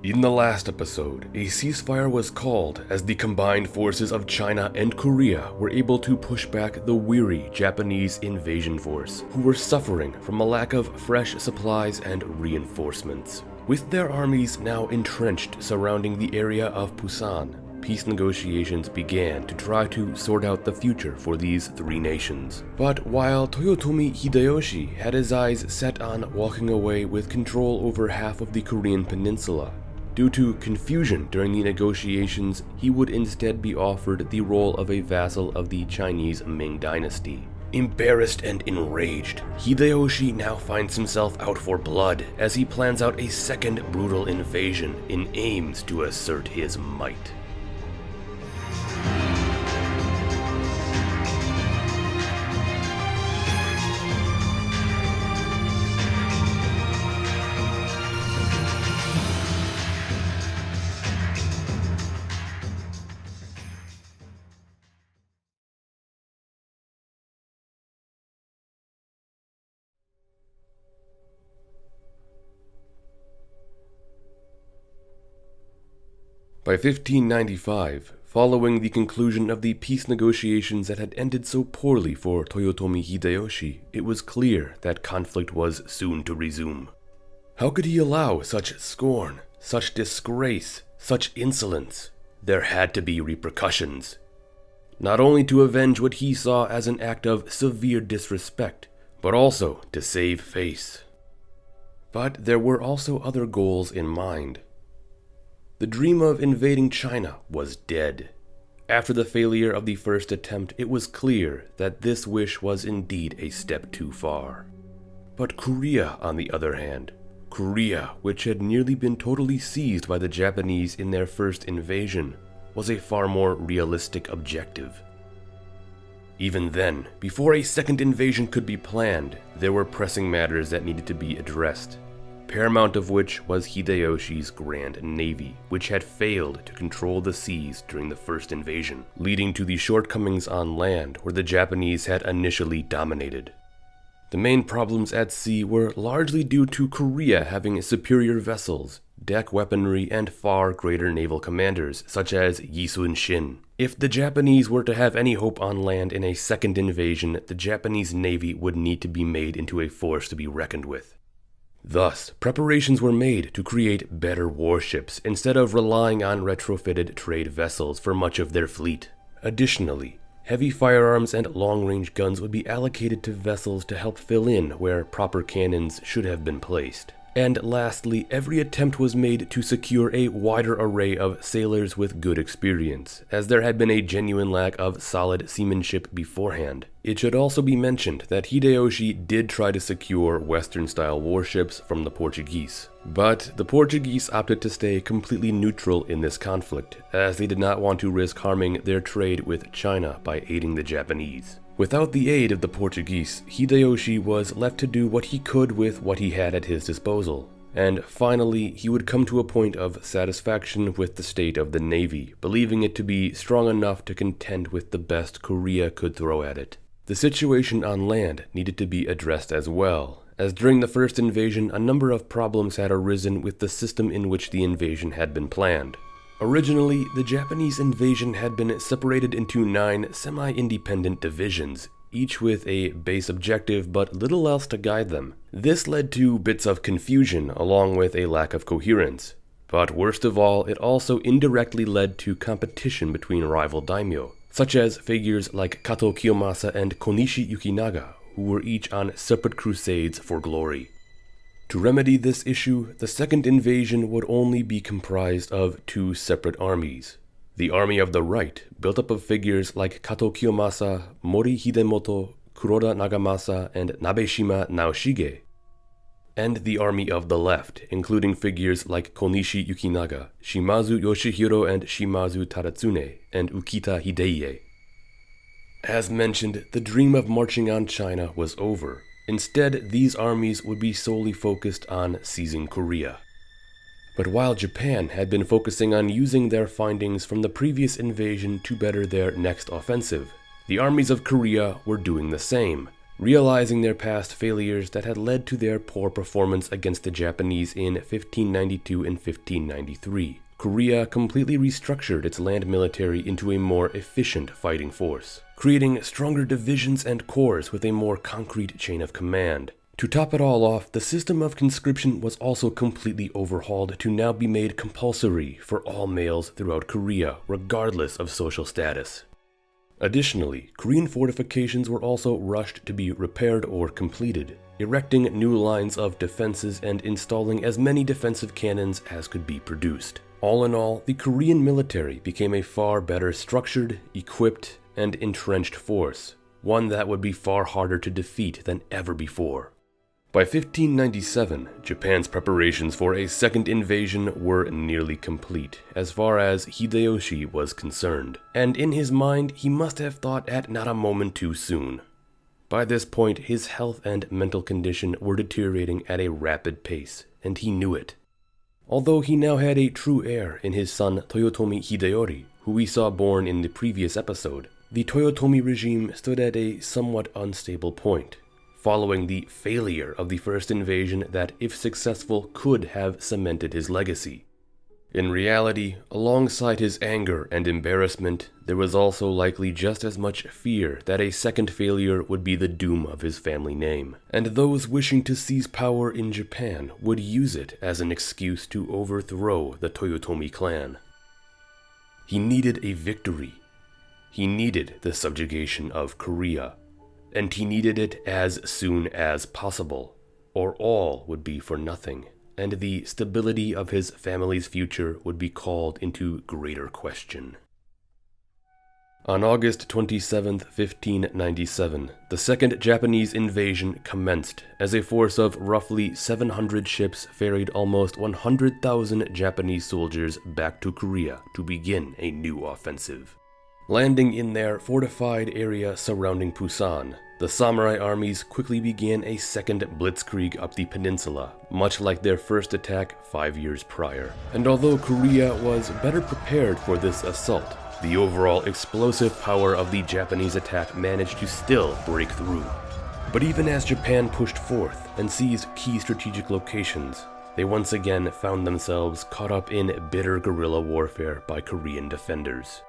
In the last episode, a ceasefire was called as the combined forces of China and Korea were able to push back the weary Japanese invasion force, who were suffering from a lack of fresh supplies and reinforcements. With their armies now entrenched surrounding the area of Busan, peace negotiations began to try to sort out the future for these three nations. But while Toyotomi Hideyoshi had his eyes set on walking away with control over half of the Korean peninsula, due to confusion during the negotiations, he would instead be offered the role of a vassal of the Chinese Ming dynasty. Embarrassed and enraged, Hideyoshi now finds himself out for blood as he plans out a second brutal invasion in aims to assert his might. By 1595, following the conclusion of the peace negotiations that had ended so poorly for Toyotomi Hideyoshi, it was clear that conflict was soon to resume. How could he allow such scorn, such disgrace, such insolence? There had to be repercussions. Not only to avenge what he saw as an act of severe disrespect, but also to save face. But there were also other goals in mind. The dream of invading China was dead. After the failure of the first attempt, it was clear that this wish was indeed a step too far. But Korea, on the other hand, Korea, which had nearly been totally seized by the Japanese in their first invasion, was a far more realistic objective. Even then, before a second invasion could be planned, there were pressing matters that needed to be addressed. Paramount of which was Hideyoshi's Grand Navy, which had failed to control the seas during the first invasion, leading to the shortcomings on land where the Japanese had initially dominated. The main problems at sea were largely due to Korea having superior vessels, deck weaponry, and far greater naval commanders, such as Yi Sun-shin. If the Japanese were to have any hope on land in a second invasion, the Japanese Navy would need to be made into a force to be reckoned with. Thus, preparations were made to create better warships instead of relying on retrofitted trade vessels for much of their fleet. Additionally, heavy firearms and long-range guns would be allocated to vessels to help fill in where proper cannons should have been placed. And lastly, every attempt was made to secure a wider array of sailors with good experience, as there had been a genuine lack of solid seamanship beforehand. It should also be mentioned that Hideyoshi did try to secure Western-style warships from the Portuguese, but the Portuguese opted to stay completely neutral in this conflict, as they did not want to risk harming their trade with China by aiding the Japanese. Without the aid of the Portuguese, Hideyoshi was left to do what he could with what he had at his disposal. And finally, he would come to a point of satisfaction with the state of the navy, believing it to be strong enough to contend with the best Korea could throw at it. The situation on land needed to be addressed as well, as during the first invasion, a number of problems had arisen with the system in which the invasion had been planned. Originally, the Japanese invasion had been separated into 9 semi-independent divisions, each with a base objective but little else to guide them. This led to bits of confusion along with a lack of coherence. But worst of all, it also indirectly led to competition between rival daimyo, such as figures like Kato Kiyomasa and Konishi Yukinaga, who were each on separate crusades for glory. To remedy this issue, the second invasion would only be comprised of 2 separate armies. The army of the right, built up of figures like Kato Kiyomasa, Mori Hidemoto, Kuroda Nagamasa, and Nabeshima Naoshige. And the army of the left, including figures like Konishi Yukinaga, Shimazu Yoshihiro and Shimazu Tadatsune, and Ukita Hideye. As mentioned, the dream of marching on China was over. Instead, these armies would be solely focused on seizing Korea. But while Japan had been focusing on using their findings from the previous invasion to better their next offensive, the armies of Korea were doing the same, Realizing their past failures that had led to their poor performance against the Japanese in 1592 and 1593, Korea completely restructured its land military into a more efficient fighting force, creating stronger divisions and corps with a more concrete chain of command. To top it all off, the system of conscription was also completely overhauled to now be made compulsory for all males throughout Korea, regardless of social status. Additionally, Korean fortifications were also rushed to be repaired or completed, erecting new lines of defenses and installing as many defensive cannons as could be produced. All in all, the Korean military became a far better structured, equipped, and entrenched force, one that would be far harder to defeat than ever before. By 1597, Japan's preparations for a second invasion were nearly complete, as far as Hideyoshi was concerned, and in his mind he must have thought at not a moment too soon. By this point, his health and mental condition were deteriorating at a rapid pace, and he knew it. Although he now had a true heir in his son Toyotomi Hideyoshi, who we saw born in the previous episode, the Toyotomi regime stood at a somewhat unstable point, following the failure of the first invasion that, if successful, could have cemented his legacy. In reality, alongside his anger and embarrassment, there was also likely just as much fear that a second failure would be the doom of his family name, and those wishing to seize power in Japan would use it as an excuse to overthrow the Toyotomi clan. He needed a victory. He needed the subjugation of Korea, and he needed it as soon as possible, or all would be for nothing, and the stability of his family's future would be called into greater question. On August 27, 1597, the second Japanese invasion commenced as a force of roughly 700 ships ferried almost 100,000 Japanese soldiers back to Korea to begin a new offensive. Landing in their fortified area surrounding Busan, the samurai armies quickly began a second blitzkrieg up the peninsula, much like their first attack 5 years prior. And although Korea was better prepared for this assault, the overall explosive power of the Japanese attack managed to still break through. But even as Japan pushed forth and seized key strategic locations, they once again found themselves caught up in bitter guerrilla warfare by Korean defenders.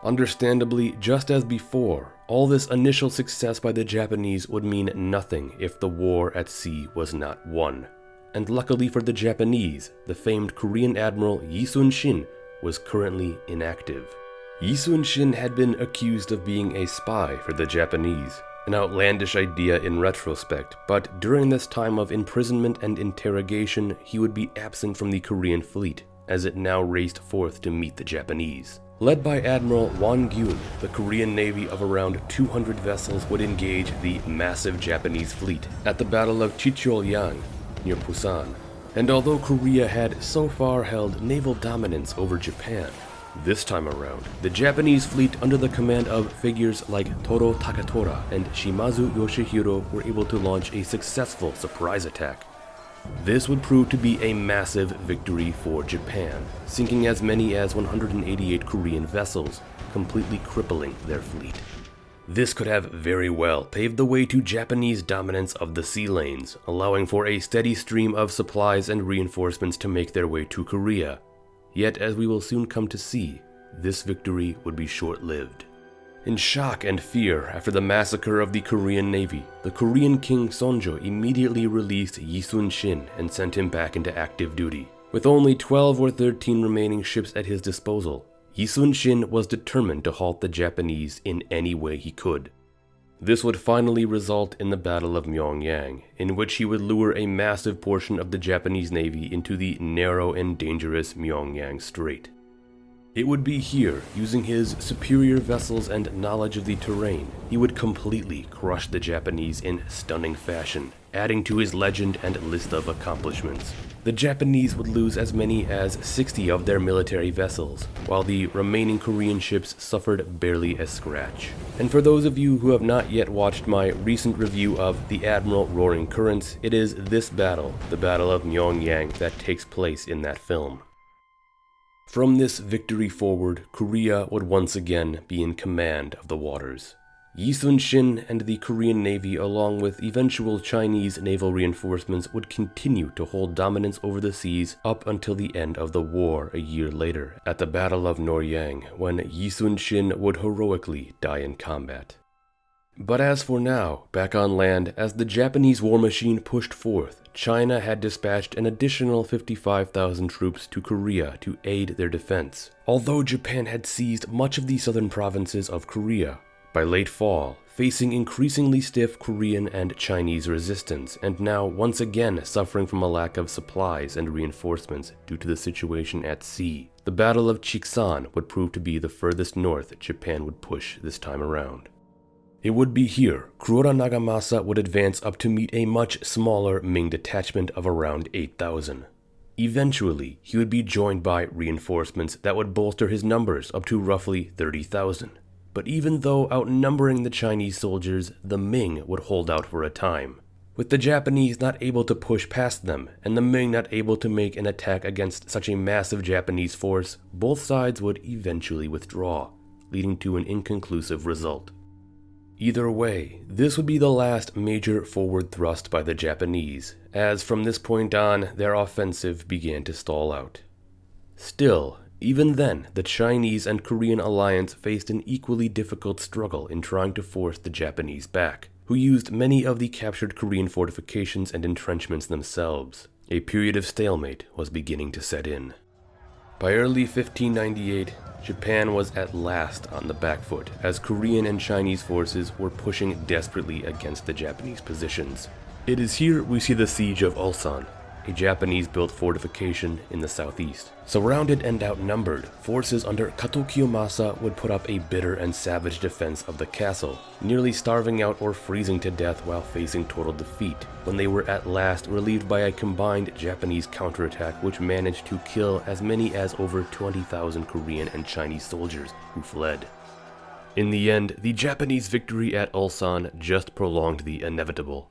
Understandably, just as before, all this initial success by the Japanese would mean nothing if the war at sea was not won. And luckily for the Japanese, the famed Korean admiral Yi Sun-shin was currently inactive. Yi Sun-shin had been accused of being a spy for the Japanese, an outlandish idea in retrospect, but during this time of imprisonment and interrogation, he would be absent from the Korean fleet, as it now raced forth to meet the Japanese. Led by Admiral Won-gyun, the Korean navy of around 200 vessels would engage the massive Japanese fleet at the Battle of Chilcheollyang near Busan. And although Korea had so far held naval dominance over Japan, this time around, the Japanese fleet under the command of figures like Toro Taketora and Shimazu Yoshihiro were able to launch a successful surprise attack. This would prove to be a massive victory for Japan, sinking as many as 188 Korean vessels, completely crippling their fleet. This could have very well paved the way to Japanese dominance of the sea lanes, allowing for a steady stream of supplies and reinforcements to make their way to Korea. Yet, as we will soon come to see, this victory would be short-lived. In shock and fear after the massacre of the Korean Navy, the Korean King Sonjo immediately released Yi Sun-shin and sent him back into active duty. With only 12 or 13 remaining ships at his disposal, Yi Sun-shin was determined to halt the Japanese in any way he could. This would finally result in the Battle of Myeongnyang, in which he would lure a massive portion of the Japanese Navy into the narrow and dangerous Myeongnyang Strait. It would be here, using his superior vessels and knowledge of the terrain, he would completely crush the Japanese in stunning fashion, adding to his legend and list of accomplishments. The Japanese would lose as many as 60 of their military vessels, while the remaining Korean ships suffered barely a scratch. And for those of you who have not yet watched my recent review of the Admiral Roaring Currents, it is this battle, the Battle of Myeongnyang, that takes place in that film. From this victory forward, Korea would once again be in command of the waters. Yi Sun-shin and the Korean Navy, along with eventual Chinese naval reinforcements, would continue to hold dominance over the seas up until the end of the war a year later, at the Battle of Myeongnyang, when Yi Sun-shin would heroically die in combat. But as for now, back on land, as the Japanese war machine pushed forth, China had dispatched an additional 55,000 troops to Korea to aid their defense. Although Japan had seized much of the southern provinces of Korea, by late fall, facing increasingly stiff Korean and Chinese resistance, and now once again suffering from a lack of supplies and reinforcements due to the situation at sea, the Battle of Chiksan would prove to be the furthest north Japan would push this time around. It would be here Kurota Nagamasa would advance up to meet a much smaller Ming detachment of around 8,000. Eventually, he would be joined by reinforcements that would bolster his numbers up to roughly 30,000. But even though outnumbering the Chinese soldiers, the Ming would hold out for a time. With the Japanese not able to push past them, and the Ming not able to make an attack against such a massive Japanese force, both sides would eventually withdraw, leading to an inconclusive result. Either way, this would be the last major forward thrust by the Japanese, as from this point on, their offensive began to stall out. Still, even then, the Chinese and Korean alliance faced an equally difficult struggle in trying to force the Japanese back, who used many of the captured Korean fortifications and entrenchments themselves. A period of stalemate was beginning to set in. By early 1598, Japan was at last on the back foot, as Korean and Chinese forces were pushing desperately against the Japanese positions. It is here we see the siege of Ulsan, a Japanese-built fortification in the southeast. Surrounded and outnumbered, forces under Kato Kiyomasa would put up a bitter and savage defense of the castle, nearly starving out or freezing to death while facing total defeat, when they were at last relieved by a combined Japanese counterattack which managed to kill as many as over 20,000 Korean and Chinese soldiers who fled. In the end, the Japanese victory at Ulsan just prolonged the inevitable.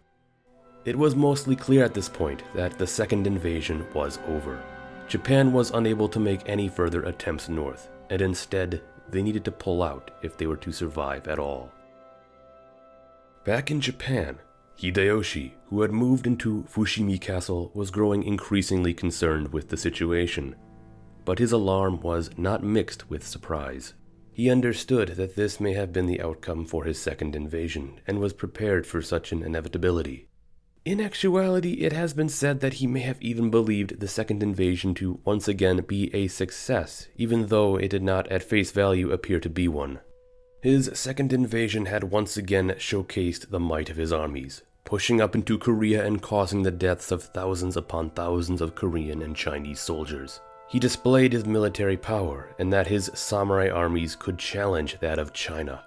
It was mostly clear at this point that the second invasion was over. Japan was unable to make any further attempts north, and instead, they needed to pull out if they were to survive at all. Back in Japan, Hideyoshi, who had moved into Fushimi Castle, was growing increasingly concerned with the situation. But his alarm was not mixed with surprise. He understood that this may have been the outcome for his second invasion, and was prepared for such an inevitability. In actuality, it has been said that he may have even believed the second invasion to once again be a success, even though it did not at face value appear to be one. His second invasion had once again showcased the might of his armies, pushing up into Korea and causing the deaths of thousands upon thousands of Korean and Chinese soldiers. He displayed his military power, and that his samurai armies could challenge that of China.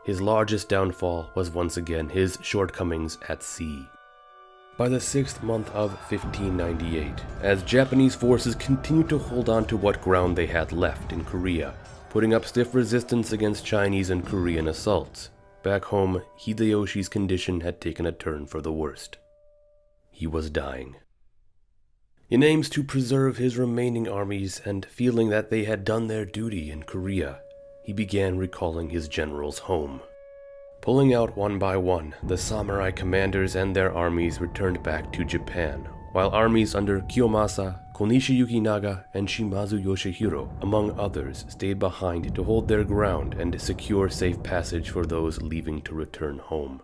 His largest downfall was once again his shortcomings at sea. By the 6th month of 1598, as Japanese forces continued to hold on to what ground they had left in Korea, putting up stiff resistance against Chinese and Korean assaults, back home, Hideyoshi's condition had taken a turn for the worst. He was dying. In aims to preserve his remaining armies and feeling that they had done their duty in Korea, he began recalling his generals home. Pulling out one by one, the samurai commanders and their armies returned back to Japan, while armies under Kiyomasa, Konishi Yukinaga, and Shimazu Yoshihiro, among others, stayed behind to hold their ground and secure safe passage for those leaving to return home.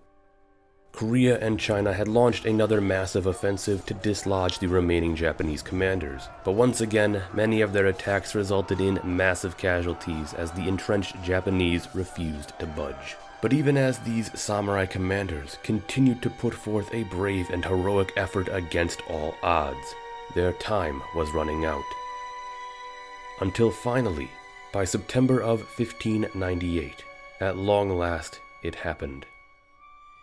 Korea and China had launched another massive offensive to dislodge the remaining Japanese commanders, but once again, many of their attacks resulted in massive casualties as the entrenched Japanese refused to budge. But even as these samurai commanders continued to put forth a brave and heroic effort against all odds, their time was running out. Until finally, by September of 1598, at long last, it happened.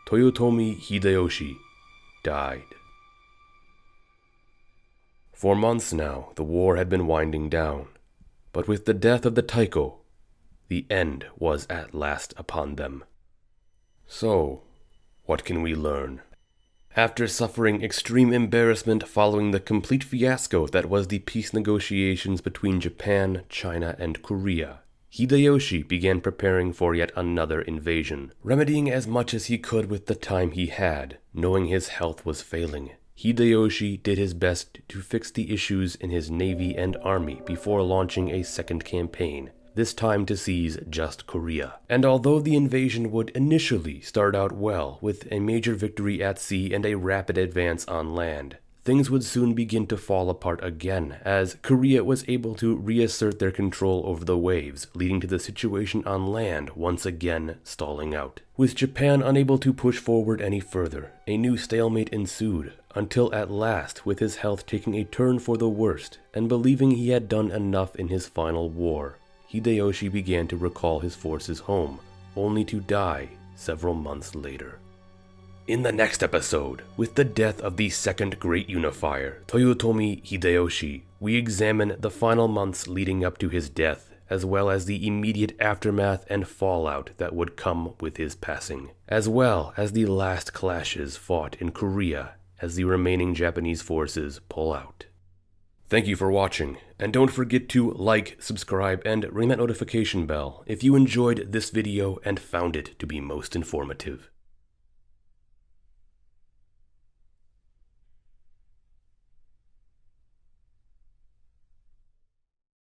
Toyotomi Hideyoshi died. For months now, the war had been winding down, but with the death of the Taiko, the end was at last upon them. So, what can we learn? After suffering extreme embarrassment following the complete fiasco that was the peace negotiations between Japan, China, and Korea, Hideyoshi began preparing for yet another invasion, remedying as much as he could with the time he had, knowing his health was failing. Hideyoshi did his best to fix the issues in his navy and army before launching a second campaign, this time to seize just Korea. And although the invasion would initially start out well, with a major victory at sea and a rapid advance on land, things would soon begin to fall apart again, as Korea was able to reassert their control over the waves, leading to the situation on land once again stalling out. With Japan unable to push forward any further, a new stalemate ensued, until at last, with his health taking a turn for the worst, and believing he had done enough in his final war, Hideyoshi began to recall his forces home, only to die several months later. In the next episode, with the death of the second great unifier, Toyotomi Hideyoshi, we examine the final months leading up to his death, as well as the immediate aftermath and fallout that would come with his passing, as well as the last clashes fought in Korea as the remaining Japanese forces pull out. Thank you for watching, and don't forget to like, subscribe, and ring that notification bell if you enjoyed this video and found it to be most informative.